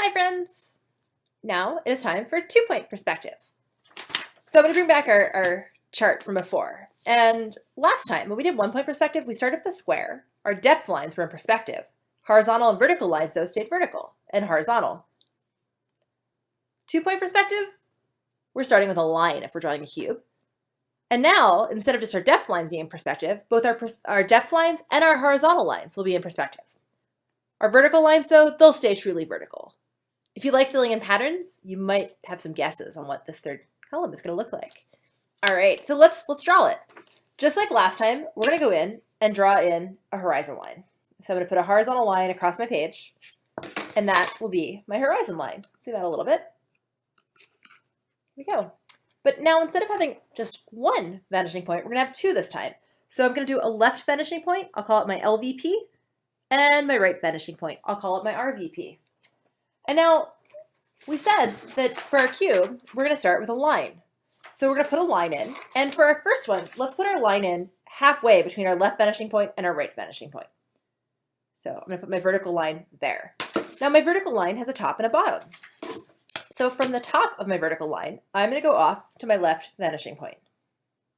Hi friends! Now it is time for 2-point perspective. So I'm going to bring back our chart from before. And last time when we did 1-point perspective, we started with a square. Our depth lines were in perspective. Horizontal and vertical lines though stayed vertical and horizontal. 2-point perspective, we're starting with a line if we're drawing a cube. And now, instead of just our depth lines being in perspective, both our depth lines and our horizontal lines will be in perspective. Our vertical lines though, they'll stay truly vertical. If you like filling in patterns, you might have some guesses on what this third column is going to look like. All right, so let's draw it. Just like last time, we're going to go in and draw in a horizon line. So I'm going to put a horizontal line across my page, and that will be my horizon line. Zoom out a little bit. Here we go. But now instead of having just one vanishing point, we're going to have two this time. So I'm going to do a left vanishing point. I'll call it my LVP, and my right vanishing point. I'll call it my RVP. And now we said that for our cube, we're going to start with a line. So we're going to put a line in. And for our first one, let's put our line in halfway between our left vanishing point and our right vanishing point. So I'm going to put my vertical line there. Now my vertical line has a top and a bottom. So from the top of my vertical line, I'm going to go off to my left vanishing point.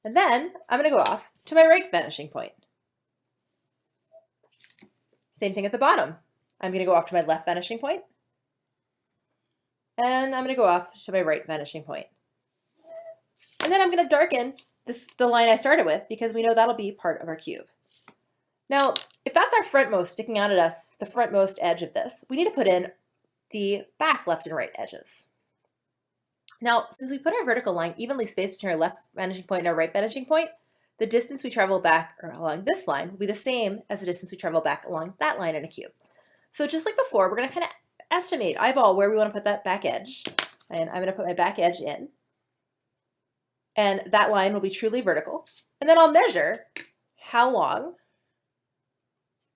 And then I'm going to go off to my right vanishing point. Same thing at the bottom. I'm going to go off to my left vanishing point. And I'm going to go off to my right vanishing point. And then I'm going to darken the line I started with because we know that'll be part of our cube. Now, if that's our frontmost sticking out at us, the frontmost edge of this, we need to put in the back left and right edges. Now, since we put our vertical line evenly spaced between our left vanishing point and our right vanishing point, the distance we travel back or along this line will be the same as the distance we travel back along that line in a cube. So just like before, we're going to kind of estimate, eyeball where we want to put that back edge. And I'm going to put my back edge in. And that line will be truly vertical. And then I'll measure how long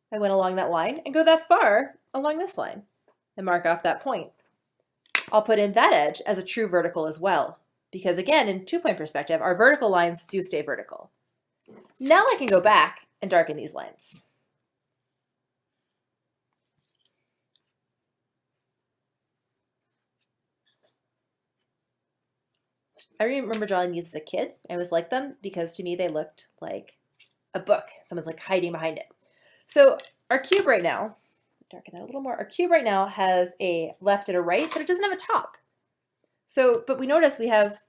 I went along that line and go that far along this line and mark off that point. I'll put in that edge as a true vertical as well, because again, in 2-point perspective, our vertical lines do stay vertical. Now I can go back and darken these lines. I remember drawing these as a kid. I always liked them because to me they looked like a book. Someone's like hiding behind it. So our cube right now, darken that a little more. Our cube right now has a left and a right, but it doesn't have a top. So, but we notice we have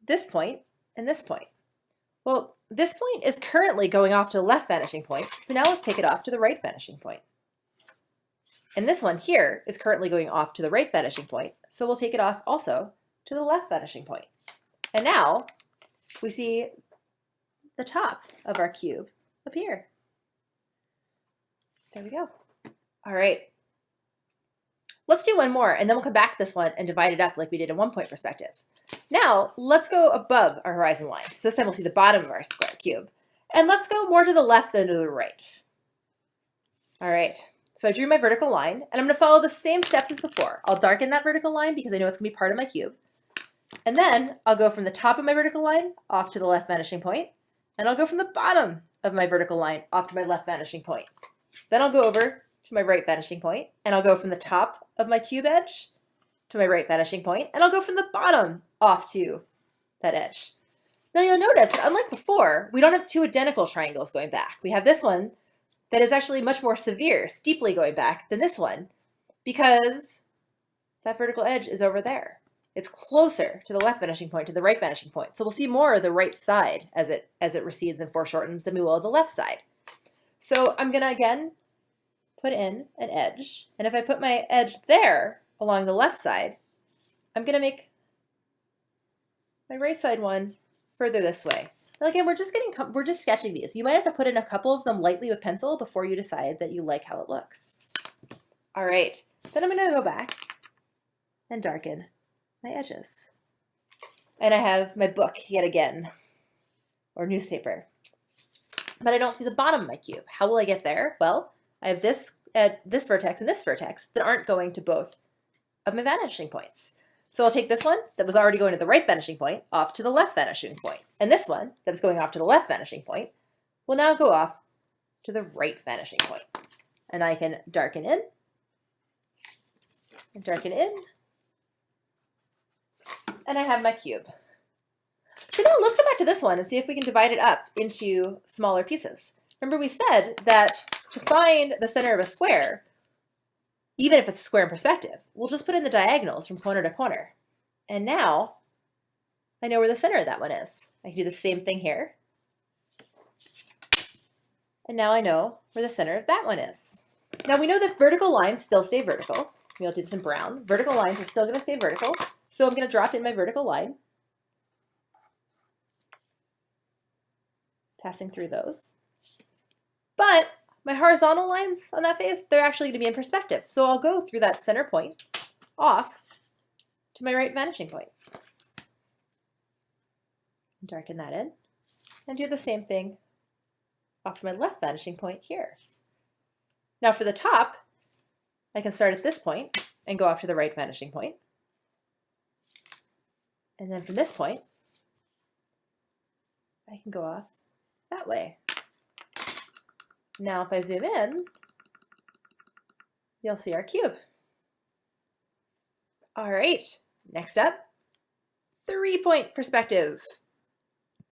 this point and this point. Well, this point is currently going off to the left vanishing point. So now let's take it off to the right vanishing point. And this one here is currently going off to the right vanishing point. So we'll take it off also to the left vanishing point. And now we see the top of our cube appear. There we go. All right. Let's do one more and then we'll come back to this one and divide it up like we did in 1-point perspective. Now let's go above our horizon line. So this time we'll see the bottom of our square cube. And let's go more to the left than to the right. All right. So I drew my vertical line and I'm going to follow the same steps as before. I'll darken that vertical line because I know it's going to be part of my cube. And then I'll go from the top of my vertical line off to the left vanishing point, and I'll go from the bottom of my vertical line off to my left vanishing point. Then I'll go over to my right vanishing point, and I'll go from the top of my cube edge to my right vanishing point, and I'll go from the bottom off to that edge. Now you'll notice that unlike before, we don't have two identical triangles going back. We have this one that is actually much more severe, steeply going back than this one, because that vertical edge is over there. It's closer to the left vanishing point, to the right vanishing point. So we'll see more of the right side as it recedes and foreshortens than we will the left side. So I'm going to again put in an edge. And if I put my edge there along the left side, I'm going to make my right side one further this way. Now again, we're just sketching these. You might have to put in a couple of them lightly with pencil before you decide that you like how it looks. All right, then I'm going to go back and darken my edges. And I have my book yet again, or newspaper. But I don't see the bottom of my cube. How will I get there? Well, I have this vertex and this vertex that aren't going to both of my vanishing points. So I'll take this one that was already going to the right vanishing point off to the left vanishing point. And this one that was going off to the left vanishing point will now go off to the right vanishing point. And I can darken in and darken in. And I have my cube. So now let's go back to this one and see if we can divide it up into smaller pieces. Remember we said that to find the center of a square, even if it's a square in perspective, we'll just put in the diagonals from corner to corner. And now I know where the center of that one is. I can do the same thing here. And now I know where the center of that one is. Now we know that vertical lines still stay vertical. So maybe I'll do this in brown. Vertical lines are still going to stay vertical. So I'm going to drop in my vertical line, passing through those. But my horizontal lines on that face, they're actually going to be in perspective. So I'll go through that center point off to my right vanishing point. Darken that in and do the same thing off to my left vanishing point here. Now for the top, I can start at this point and go off to the right vanishing point. And then from this point, I can go off that way. Now if I zoom in, you'll see our cube. All right, next up, 3-point perspective.